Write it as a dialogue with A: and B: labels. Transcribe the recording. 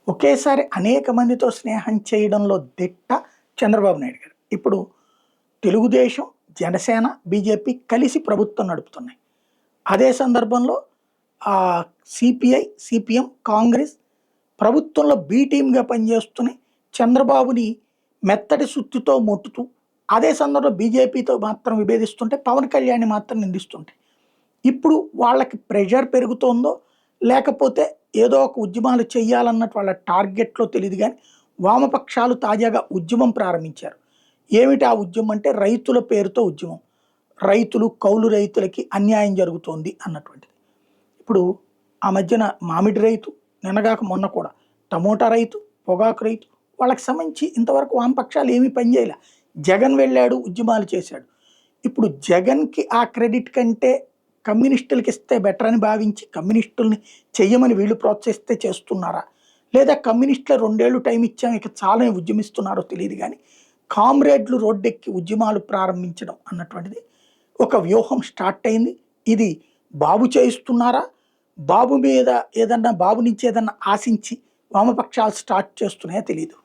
A: ఒకేసారి అనేక మందితో స్నేహం చేయడంలో దిట్ట చంద్రబాబు నాయుడు గారు. ఇప్పుడు తెలుగుదేశం, జనసేన, బీజేపీ కలిసి ప్రభుత్వం నడుపుతున్నాయి. అదే సందర్భంలో సిపిఐ, సిపిఎం, కాంగ్రెస్ ప్రభుత్వంలో బి టీమ్‌గా పనిచేస్తున్నాయి. చంద్రబాబుని మెత్తటి సుత్తితో మొట్టుతూ, అదే సందర్భంలో బీజేపీతో మాత్రం విభేదిస్తుంటే, పవన్ కళ్యాణ్‌ని మాత్రం నిందిస్తుంటాయి. ఇప్పుడు వాళ్ళకి ప్రెషర్ పెరుగుతోందో, లేకపోతే ఏదో ఒక ఉద్యమాలు చేయాలన్నట్టు వాళ్ళ టార్గెట్‌లో తెలీదు గానీ, వామపక్షాలు తాజాగా ఉద్యమం ప్రారంభించారు. ఏమిటి ఆ ఉద్యమం అంటే రైతుల పేరుతో ఉద్యమం. రైతులు, కౌలు రైతులకి అన్యాయం జరుగుతోంది అన్నటువంటిది. ఇప్పుడు ఆ మధ్యన మామిడి రైతు, నిన్నగాక మొన్న కూడా టమోటా రైతు, పొగాకు రైతు వాళ్ళకి సంబంధించి ఇంతవరకు వామపక్షాలు ఏమీ పని చేయలే. జగన్ వెళ్ళాడు, ఉద్యమాలు చేశాడు. ఇప్పుడు జగన్‌కి ఆ క్రెడిట్ కంటే కమ్యూనిస్టులకి ఇస్తే బెటర్ అని భావించి కమ్యూనిస్టుల్ని చెయ్యమని వీళ్ళు ప్రోత్సహిస్తే చేస్తున్నారా? లేదా కమ్యూనిస్టులు 2 ఏళ్ళు టైం ఇచ్చాం ఇక చాలని ఉద్యమిస్తున్నారో తెలీదు గానీ, కామ్రేడ్లు రోడ్డెక్కి ఉద్యమాలు ప్రారంభించడం అన్నటువంటిది ఒక వ్యూహం స్టార్ట్ అయింది. ఇది బాబు చేయిస్తున్నారా? బాబు మీద బాబు నుంచి ఏదన్నా ఆశించి వామపక్షాలు స్టార్ట్ చేస్తున్నాయో తెలీదు.